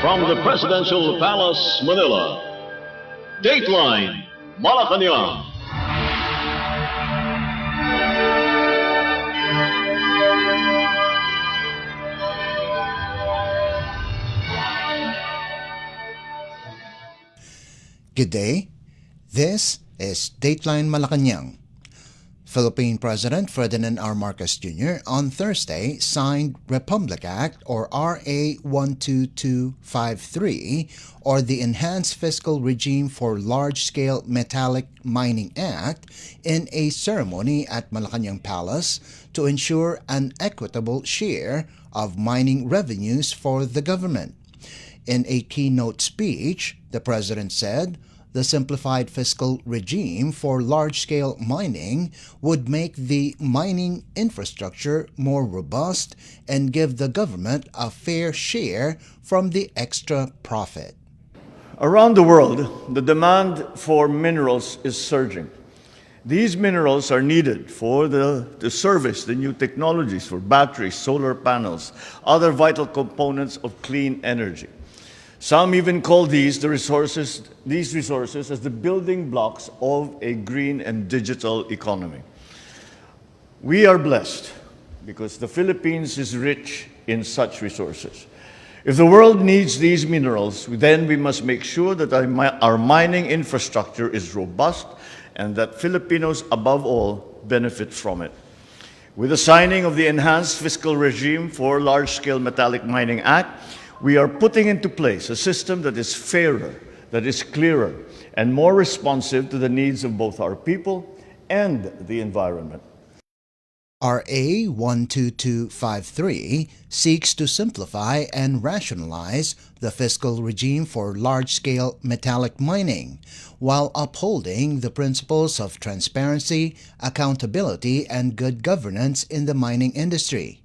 From the Presidential Palace, Manila, Dateline Malacañang. Good day. This is Dateline Malacañang. Philippine President Ferdinand R. Marcos Jr. on Thursday signed Republic Act or RA 12253 or the Enhanced Fiscal Regime for Large-Scale Metallic Mining Act in a ceremony at Malacañang Palace to ensure an equitable share of mining revenues for the government. In a keynote speech, the President said, the simplified fiscal regime for large-scale mining would make the mining infrastructure more robust and give the government a fair share from the extra profit. Around the world, the demand for minerals is surging. These minerals are needed to service the new technologies for batteries, solar panels, other vital components of clean energy. Some even call these resources as the building blocks of a green and digital economy. We are blessed because the Philippines is rich in such resources. If the world needs these minerals, then we must make sure that our mining infrastructure is robust and that Filipinos, above all, benefit from it. With the signing of the Enhanced Fiscal Regime for Large-Scale Metallic Mining Act, we are putting into place a system that is fairer, that is clearer, and more responsive to the needs of both our people and the environment. RA 12253 seeks to simplify and rationalize the fiscal regime for large-scale metallic mining while upholding the principles of transparency, accountability, and good governance in the mining industry.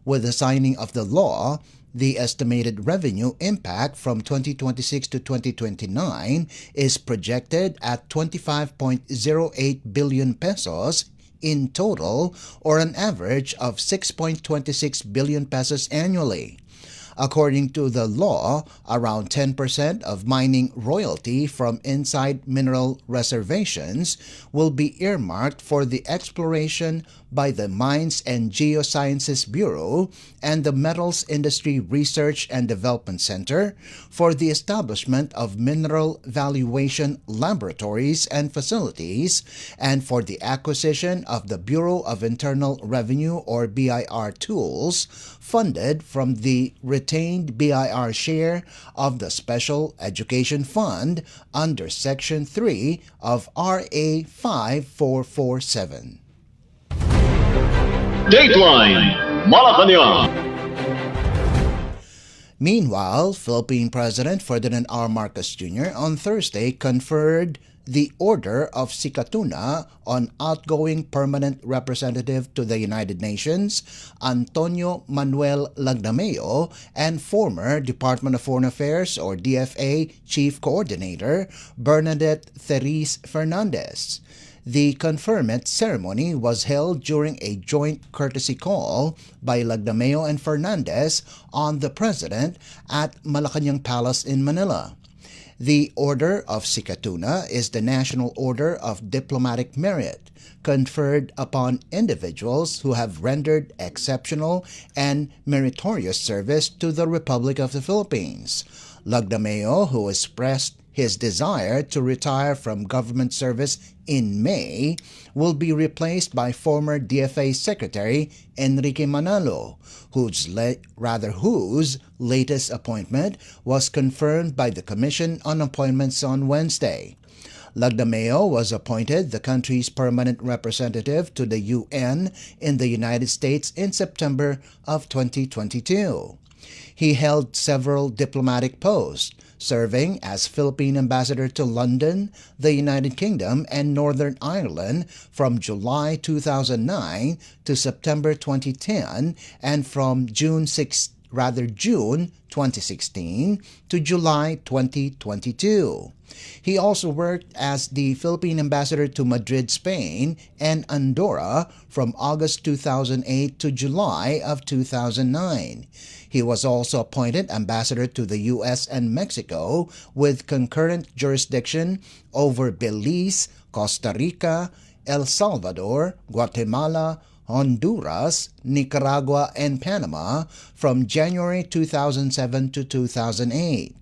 With the signing of the law, the estimated revenue impact from 2026 to 2029 is projected at 25.08 billion pesos in total, or an average of 6.26 billion pesos annually. According to the law, around 10% of mining royalty from inside mineral reservations will be earmarked for the exploration by the Mines and Geosciences Bureau and the Metals Industry Research and Development Center for the establishment of mineral valuation laboratories and facilities, and for the acquisition of the Bureau of Internal Revenue or BIR tools funded from the retained BIR share of the Special Education Fund under Section 3 of RA 5447. Dateline Malacañang. Meanwhile, Philippine President Ferdinand R. Marcos Jr. on Thursday conferred the Order of Sikatuna on outgoing permanent representative to the United Nations, Antonio Manuel Lagdameo, and former Department of Foreign Affairs or DFA Chief Coordinator, Bernadette Therese Fernandez. The conferment ceremony was held during a joint courtesy call by Lagdameo and Fernandez on the President at Malacañang Palace in Manila. The Order of Sikatuna is the National Order of Diplomatic Merit, conferred upon individuals who have rendered exceptional and meritorious service to the Republic of the Philippines. Lagdameo, who expressed his desire to retire from government service in May, will be replaced by former DFA Secretary Enrique Manalo, whose latest appointment was confirmed by the Commission on Appointments on Wednesday. Lagdameo was appointed the country's permanent representative to the UN in the United States in September of 2022. He held several diplomatic posts, serving as Philippine ambassador to London, the United Kingdom, and Northern Ireland from July 2009 to September 2010, and from June 6 June 2016 to July 2022. He also worked as the Philippine ambassador to Madrid, Spain, and Andorra from August 2008 to July of 2009. He was also appointed ambassador to the U.S. and Mexico with concurrent jurisdiction over Belize, Costa Rica, El Salvador, Guatemala, Honduras, Nicaragua, and Panama from January 2007 to 2008.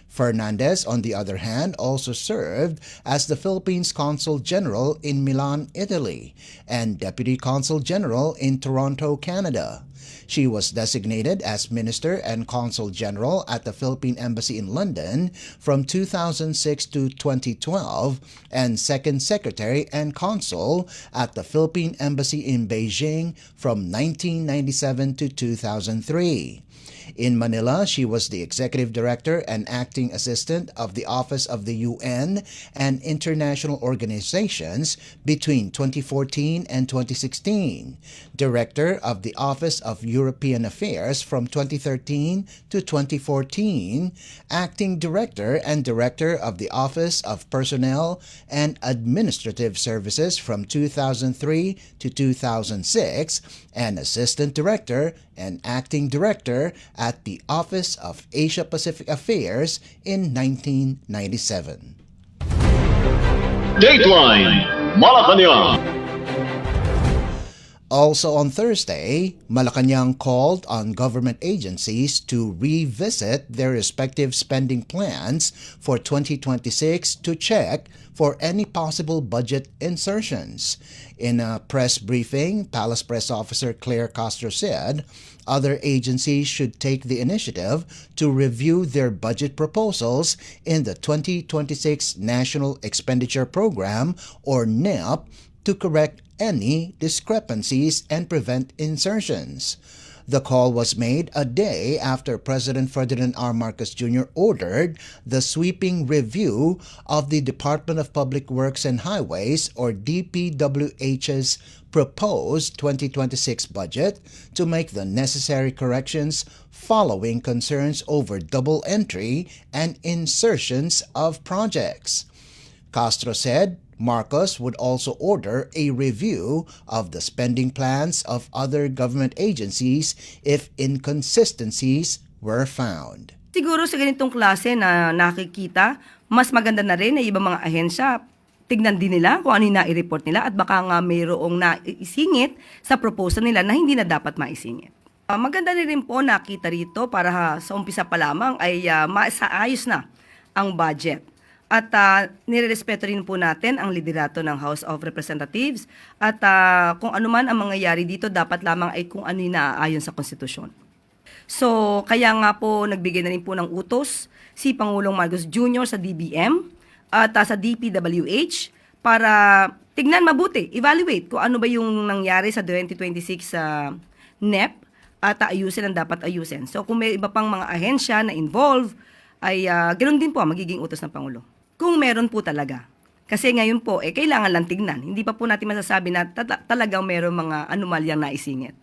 Fernandez, on the other hand, also served as the Philippines Consul General in Milan, Italy, and Deputy Consul General in Toronto, Canada. She was designated as Minister and Consul General at the Philippine Embassy in London from 2006 to 2012 and Second Secretary and Consul at the Philippine Embassy in Beijing from 1997 to 2003. In Manila, she was the Executive Director and Acting Assistant of the Office of the UN and International Organizations between 2014 and 2016, Director of the Office of European Affairs from 2013 to 2014, Acting Director and Director of the Office of Personnel and Administrative Services from 2003 to 2006, and Assistant Director and Acting Director at the Office of Asia-Pacific Affairs in 1997. Dateline Malacañang. Also on Thursday, Malacañang called on government agencies to revisit their respective spending plans for 2026 to check for any possible budget insertions. In a press briefing, Palace Press Officer Claire Castro said other agencies should take the initiative to review their budget proposals in the 2026 National Expenditure Program, or NEP, to correct any discrepancies and prevent insertions. The call was made a day after President Ferdinand R. Marcos Jr. ordered the sweeping review of the Department of Public Works and Highways, or DPWH's, proposed 2026 budget to make the necessary corrections following concerns over double entry and insertions of projects. Castro said Marcos would also order a review of the spending plans of other government agencies if inconsistencies were found. Siguro sa ganitong klase na nakikita, mas maganda na rin na ibang mga ahensya, tignan din nila kung ano yung nai-report nila at baka nga mayroong naisingit sa proposal nila na hindi na dapat maisingit. Maganda rin po nakita rito para sa umpisa pa lamang ay masaayos na ang budget. At nirerespeto rin po natin ang liderato ng House of Representatives at kung ano man ang mangyayari dito, dapat lamang ay kung ano yung naaayon sa konstitusyon. So, kaya nga po nagbigay na rin po ng utos si Pangulong Marcos Jr. sa DBM at sa DPWH para tignan mabuti, evaluate kung ano ba yung nangyari sa 2026 NEP at ayusin ang dapat ayusin. So, kung may iba pang mga ahensya na involved, ay ganoon din po ang magiging utos ng Pangulo. Kung meron po talaga. Kasi ngayon po, kailangan lang tignan. Hindi pa po natin masasabi na talagang meron mga anomalyang naisingit.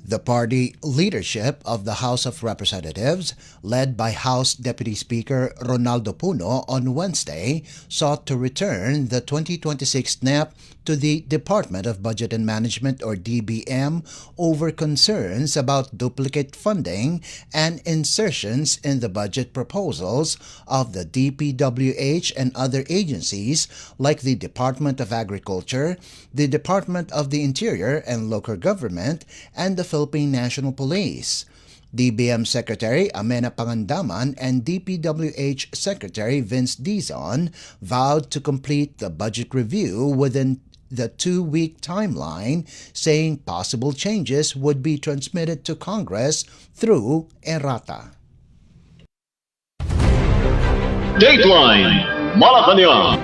The party leadership of the House of Representatives, led by House Deputy Speaker Ronaldo Puno on Wednesday, sought to return the 2026 NEP to the Department of Budget and Management, or DBM, over concerns about duplicate funding and insertions in the budget proposals of the DPWH and other agencies like the Department of Agriculture, the Department of the Interior and Local Government, and the Philippine National Police. DBM Secretary Amena Pangandaman and DPWH Secretary Vince Dizon vowed to complete the budget review within the 2-week timeline, saying possible changes would be transmitted to Congress through errata. Dateline Malacañang.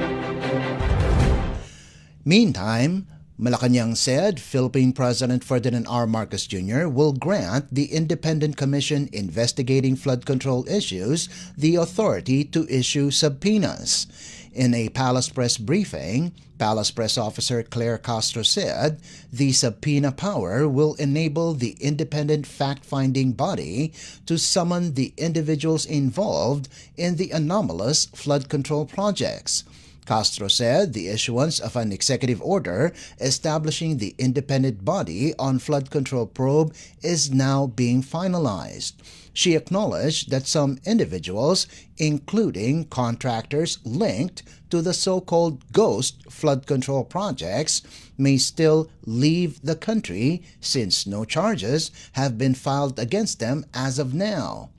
Meantime, Malacañang said Philippine President Ferdinand R. Marcos Jr. will grant the Independent Commission investigating flood control issues the authority to issue subpoenas. In a Palace Press briefing, Palace Press Officer Claire Castro said the subpoena power will enable the independent fact-finding body to summon the individuals involved in the anomalous flood control projects. Castro said the issuance of an executive order establishing the independent body on flood control probe is now being finalized. She acknowledged that some individuals, including contractors linked to the so-called ghost flood control projects, may still leave the country since no charges have been filed against them as of now.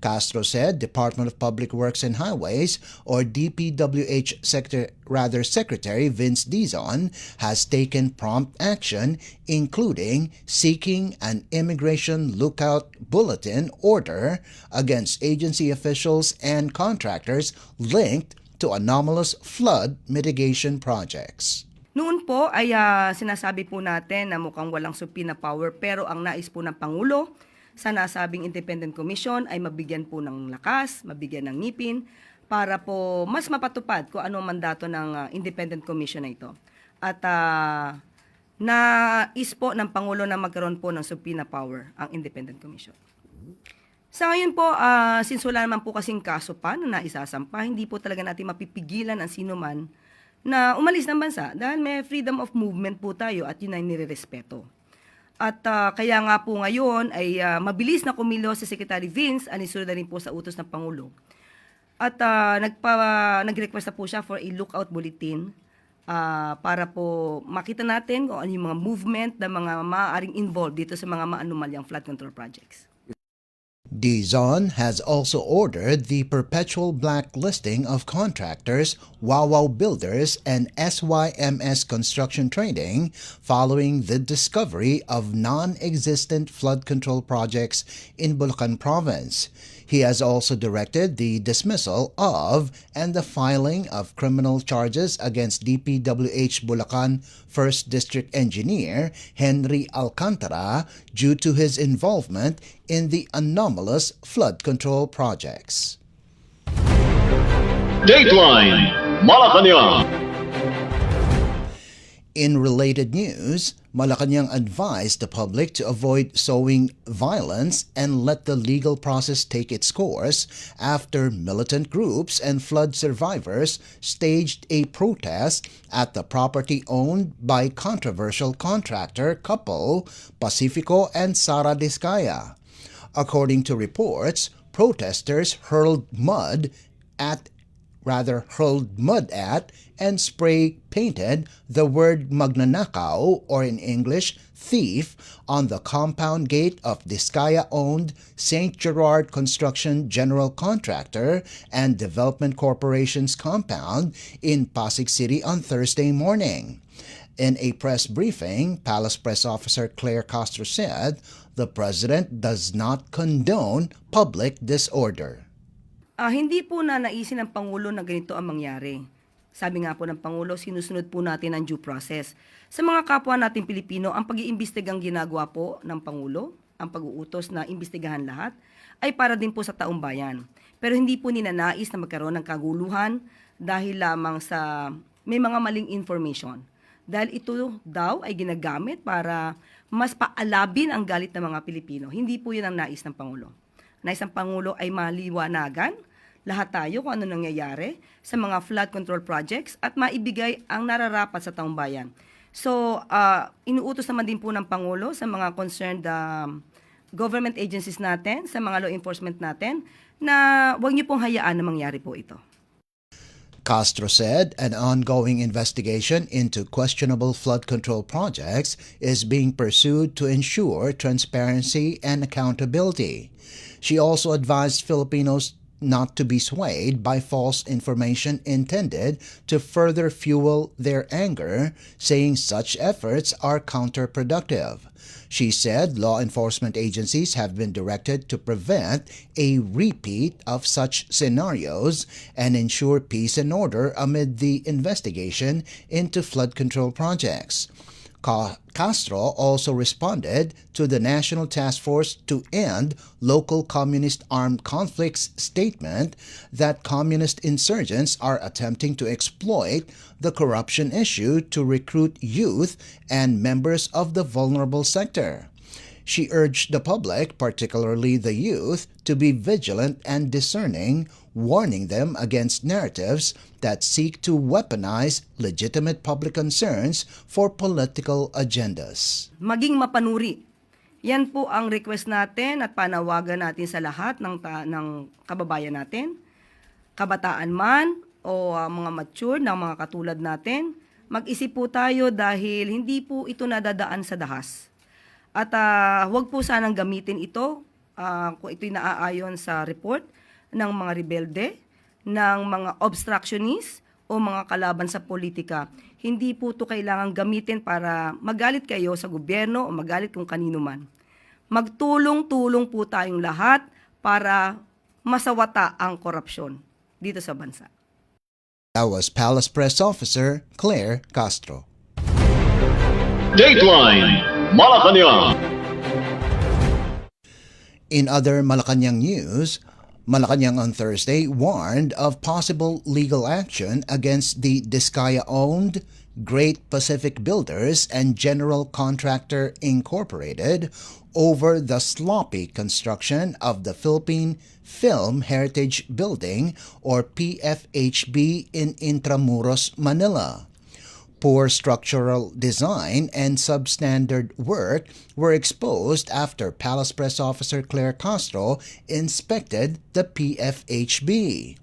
Castro said Department of Public Works and Highways, or DPWH Secretary Vince Dizon, has taken prompt action, including seeking an immigration lookout bulletin order against agency officials and contractors linked to anomalous flood mitigation projects. Noon po ay sinasabi po natin na mukhang walang subpoena power, pero ang nais po ng Pangulo sa nasabing Independent Commission ay mabigyan po ng lakas, mabigyan ng ngipin para po mas mapatupad kung ano ang mandato ng Independent Commission na ito. At nais po ng Pangulo na magkaroon po ng subpoena power ang Independent Commission. Sa ngayon po, since wala naman po kasing kaso pa na naisasampa, hindi po talaga natin mapipigilan ang sino man na umalis ng bansa dahil may freedom of movement po tayo at yun ay nirerespeto. At kaya nga po ngayon ay mabilis na kumilos si Secretary Vince, anisunod na rin po sa utos ng Pangulo. At nag-request na po siya for a lookout bulletin para po makita natin kung ano yung mga movement ng mga maaaring involved dito sa mga maanumalyang flood control projects. Dizon has also ordered the perpetual blacklisting of contractors, Wawaw Builders, and SYMS Construction Trading following the discovery of non-existent flood control projects in Bulacan Province. He has also directed the dismissal of and the filing of criminal charges against DPWH Bulacan 1st District Engineer Henry Alcantara due to his involvement in the anomalous flood control projects. Dateline Malacañang. In related news, Malacañang advised the public to avoid sowing violence and let the legal process take its course after militant groups and flood survivors staged a protest at the property owned by controversial contractor couple Pacifico and Sara Discaya. According to reports, protesters hurled mud at and spray-painted the word magnanakaw, or in English, thief, on the compound gate of Discaya-owned St. Gerard Construction General Contractor and Development Corporation's compound in Pasig City on Thursday morning. In a press briefing, Palace Press Officer Claire Castro said the President does not condone public disorder. Hindi po na naisin ng Pangulo na ganito ang mangyari. Sabi nga po ng Pangulo, sinusunod po natin ang due process. Sa mga kapwa natin Pilipino, ang pag-iimbestigang ginagawa po ng Pangulo, ang pag-uutos na imbestigahan lahat, ay para din po sa taong bayan. Pero hindi po ninanais na magkaroon ng kaguluhan dahil lamang sa may mga maling information. Dahil ito daw ay ginagamit para mas paalabin ang galit ng mga Pilipino. Hindi po yun ang nais ng Pangulo. Nais ng Pangulo ay maliwanagan lahat tayo kung ano nangyayari sa mga flood control projects at maibigay ang nararapat sa taong bayan. So, inuutos naman din po ng Pangulo sa mga concerned government agencies natin, sa mga law enforcement natin, na huwag niyo pong hayaan na mangyari po ito. Castro said an ongoing investigation into questionable flood control projects is being pursued to ensure transparency and accountability. She also advised Filipinos not to be swayed by false information intended to further fuel their anger, saying such efforts are counterproductive. She said law enforcement agencies have been directed to prevent a repeat of such scenarios and ensure peace and order amid the investigation into flood control projects. Castro also responded to the National Task Force to End Local Communist Armed Conflicts statement that communist insurgents are attempting to exploit the corruption issue to recruit youth and members of the vulnerable sector. She urged the public, particularly the youth, to be vigilant and discerning, warning them against narratives that seek to weaponize legitimate public concerns for political agendas. Maging mapanuri. Yan po ang request natin at panawagan natin sa lahat ng kababayan natin, kabataan man o mga mature ng mga katulad natin. Mag-isip po tayo dahil hindi po ito nadadaan sa dahas. At huwag po sanang gamitin ito kung ito'y naaayon sa report ng mga rebelde, ng mga obstructionist o mga kalaban sa politika. Hindi po ito kailangan gamitin para magalit kayo sa gobyerno o magalit kung kanino man. Magtulong-tulong po tayong lahat para masawata ang korupsyon dito sa bansa. That was Palace Press Officer Claire Castro. Dateline Malacañang. In other Malacañang news, Malacañang on Thursday warned of possible legal action against the Diskaya-owned Great Pacific Builders and General Contractor Incorporated over the sloppy construction of the Philippine Film Heritage Building or PFHB in Intramuros, Manila. Poor structural design and substandard work were exposed after Palace Press Officer Claire Castro inspected the PFHB.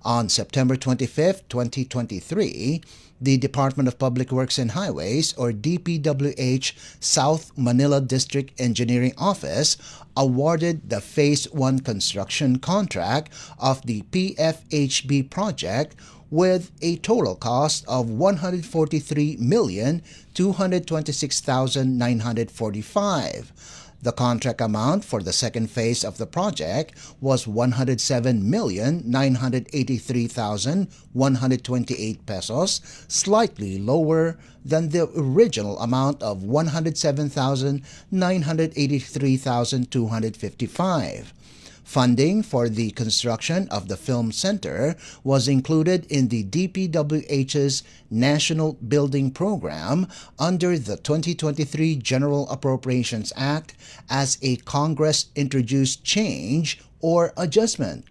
On September 25, 2023, the Department of Public Works and Highways or DPWH South Manila District Engineering Office awarded the Phase 1 construction contract of the PFHB project with a total cost of $143,226,945. The contract amount for the second phase of the project was 107,983,128 pesos, slightly lower than the original amount of 107,983,255. Funding for the construction of the Film Center was included in the DPWH's National Building Program under the 2023 General Appropriations Act as a Congress-introduced change or adjustment.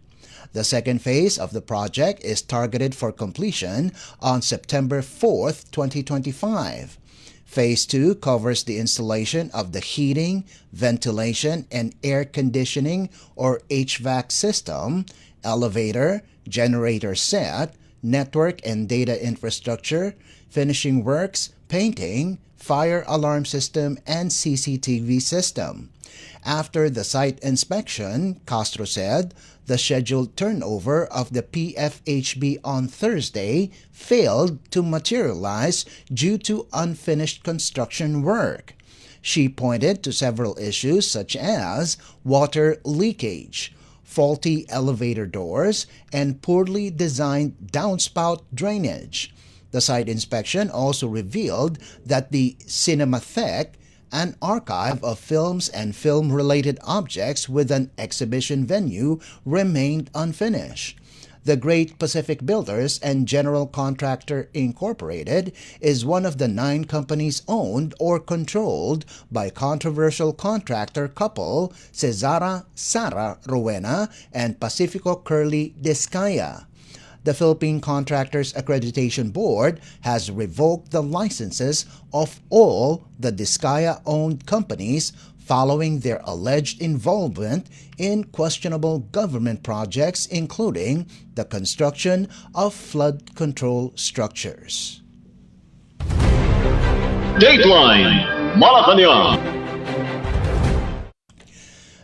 The second phase of the project is targeted for completion on September 4, 2025. Phase 2 covers the installation of the heating, ventilation, and air conditioning or HVAC system, elevator, generator set, network and data infrastructure, finishing works, painting, fire alarm system, and CCTV system. After the site inspection, Castro said, the scheduled turnover of the PFHB on Thursday failed to materialize due to unfinished construction work. She pointed to several issues such as water leakage, faulty elevator doors, and poorly designed downspout drainage. The site inspection also revealed that the Cinematheque, an archive of films and film-related objects with an exhibition venue, remained unfinished. The Great Pacific Builders and General Contractor Incorporated is one of the 9 companies owned or controlled by controversial contractor couple Cesara Sara Rowena and Pacifico Curly Diskaya. The Philippine Contractors Accreditation Board has revoked the licenses of all the Diskaya-owned companies following their alleged involvement in questionable government projects, including the construction of flood control structures. Dateline Malacañang.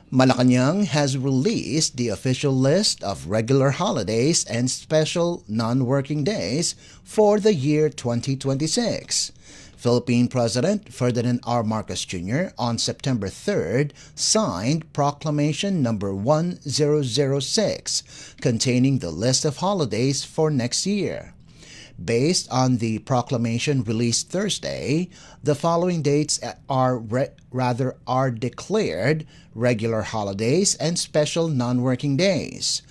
Malacañang has released the official list of regular holidays and special non-working days for the year 2026. Philippine President Ferdinand R. Marcos Jr. on September 3rd signed Proclamation Number 1006 containing the list of holidays for next year. Based on the proclamation released Thursday, the following dates are declared regular holidays and special non-working days.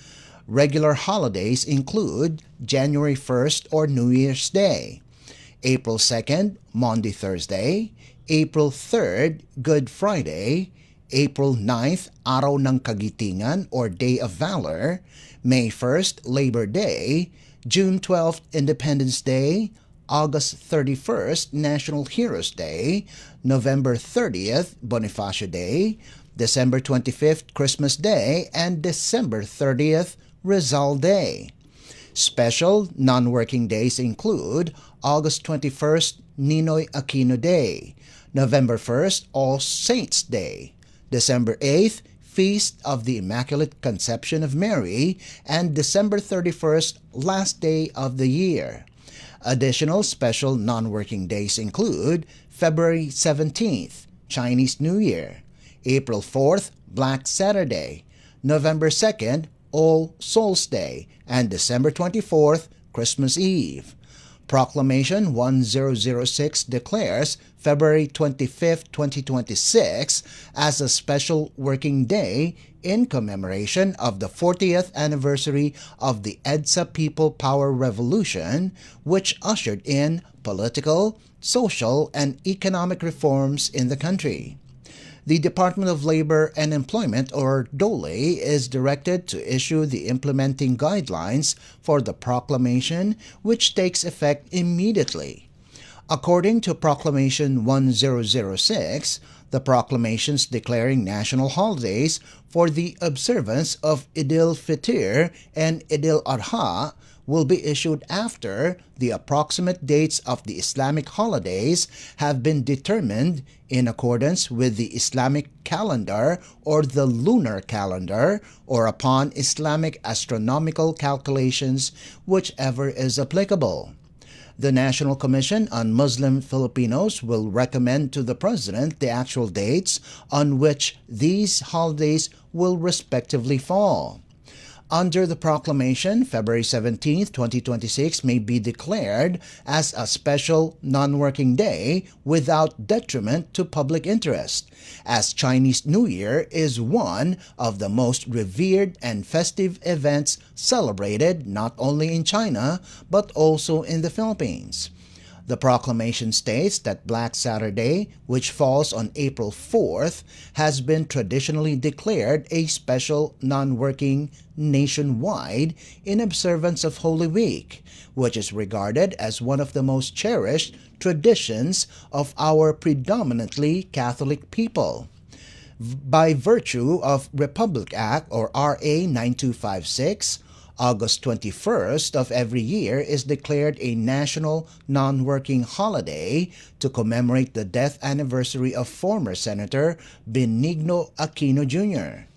Regular holidays include January 1st or New Year's Day, April 2nd, Maundy Thursday, April 3rd, Good Friday, April 9th, Araw ng Kagitingan or Day of Valor, May 1st, Labor Day, June 12th, Independence Day, August 31st, National Heroes Day, November 30th, Bonifacio Day, December 25th, Christmas Day, and December 30th, Rizal Day. Special non-working days include August 21st, Ninoy Aquino Day, November 1st, All Saints Day, December 8th, Feast of the Immaculate Conception of Mary, and December 31st, last day of the year. Additional special non-working days include February 17th, Chinese New Year, April 4th, Black Saturday, November 2nd, All Souls Day, and December 24th, Christmas Eve. Proclamation 1006 declares February 25, 2026 as a special working day in commemoration of the 40th anniversary of the EDSA People Power Revolution, which ushered in political, social, and economic reforms in the country. The Department of Labor and Employment, or DOLE, is directed to issue the implementing guidelines for the proclamation, which takes effect immediately. According to Proclamation 1006, the proclamations declaring national holidays for the observance of Idil Fitr and Idil Adha will be issued after the approximate dates of the Islamic holidays have been determined in accordance with the Islamic calendar or the lunar calendar, or upon Islamic astronomical calculations, whichever is applicable. The National Commission on Muslim Filipinos will recommend to the President the actual dates on which these holidays will respectively fall. Under the proclamation, February 17, 2026 may be declared as a special non-working day without detriment to public interest, as Chinese New Year is one of the most revered and festive events celebrated not only in China but also in the Philippines. The proclamation states that Black Saturday, which falls on April 4th, has been traditionally declared a special non-working nationwide in observance of Holy Week, which is regarded as one of the most cherished traditions of our predominantly Catholic people. By virtue of Republic Act or RA 9256, August 21st of every year is declared a national non-working holiday to commemorate the death anniversary of former Senator Benigno Aquino Jr.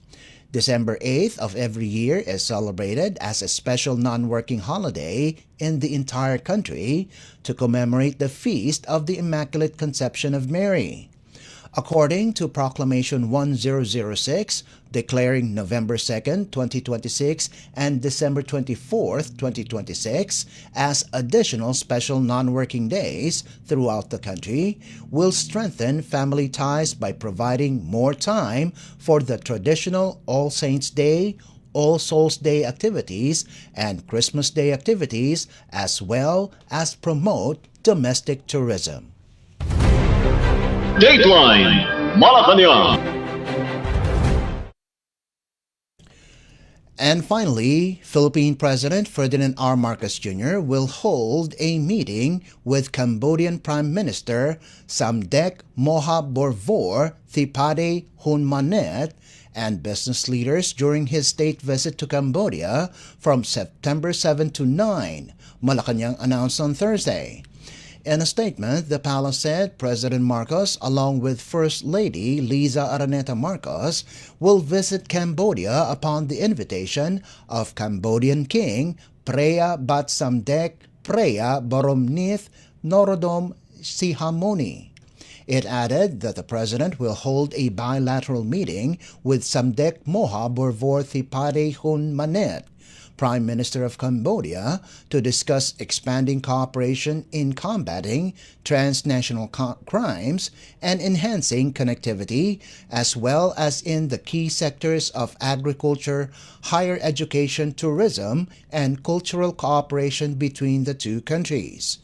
December 8th of every year is celebrated as a special non-working holiday in the entire country to commemorate the Feast of the Immaculate Conception of Mary. According to Proclamation 1006, declaring November 2nd, 2026 and December 24th, 2026 as additional special non-working days throughout the country, will strengthen family ties by providing more time for the traditional All Saints Day, All Souls Day activities, and Christmas Day activities, as well as promote domestic tourism. Dateline Malacañang. And finally, Philippine President Ferdinand R. Marcos Jr. will hold a meeting with Cambodian Prime Minister Samdech Moha Borvor Thipade Hunmanet and business leaders during his state visit to Cambodia from September 7 to 9, Malacañang announced on Thursday. In a statement, the palace said President Marcos, along with First Lady Liza Araneta Marcos, will visit Cambodia upon the invitation of Cambodian King Preah Bat Samdech Preah Boromnith Norodom Sihamoni. It added that the president will hold a bilateral meeting with Samdech Moha Borvor Thipade Hunmanet, Prime Minister of Cambodia, to discuss expanding cooperation in combating transnational crimes and enhancing connectivity, as well as in the key sectors of agriculture, higher education, tourism, and cultural cooperation between the two countries.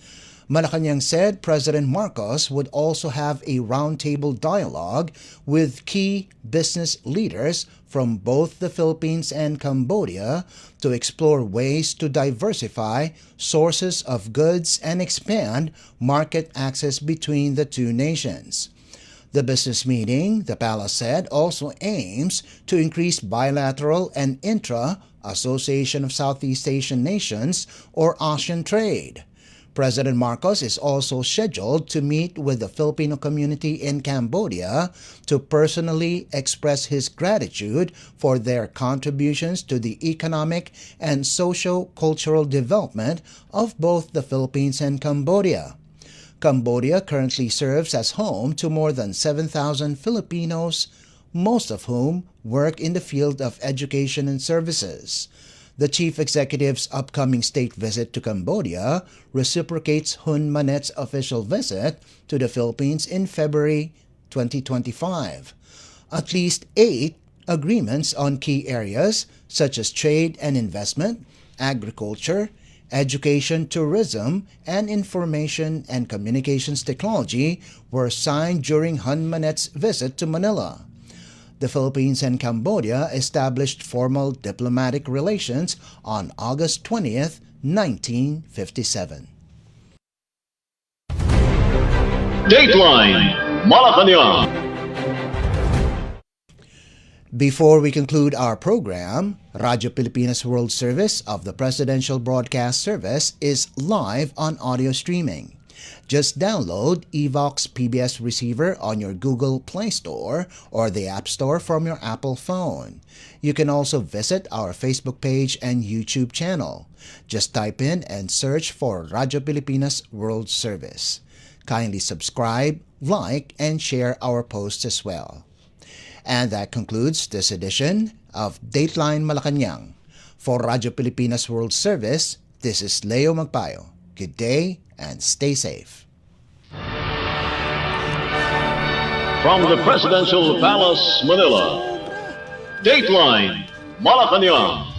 Malacañang said President Marcos would also have a roundtable dialogue with key business leaders from both the Philippines and Cambodia to explore ways to diversify sources of goods and expand market access between the two nations. The business meeting, the palace said, also aims to increase bilateral and intra-Association of Southeast Asian Nations or ASEAN trade. President Marcos is also scheduled to meet with the Filipino community in Cambodia to personally express his gratitude for their contributions to the economic and socio-cultural development of both the Philippines and Cambodia. Cambodia currently serves as home to more than 7,000 Filipinos, most of whom work in the field of education and services. The chief executive's upcoming state visit to Cambodia reciprocates Hun Manet's official visit to the Philippines in February 2025. At least 8 agreements on key areas such as trade and investment, agriculture, education, tourism, and information and communications technology were signed during Hun Manet's visit to Manila. The Philippines and Cambodia established formal diplomatic relations on August 20th, 1957. Dateline Malacañang. Before we conclude our program, Radyo Pilipinas World Service of the Presidential Broadcast Service is live on audio streaming. Just download Evox PBS Receiver on your Google Play Store or the App Store from your Apple phone. You can also visit our Facebook page and YouTube channel. Just type in and search for Radyo Pilipinas World Service. Kindly subscribe, like, and share our posts as well. And that concludes this edition of Dateline Malacañang. For Radyo Pilipinas World Service, this is Leo Magpayo. Good day and stay safe. From the Presidential Palace, Manila, Dateline Malacañang.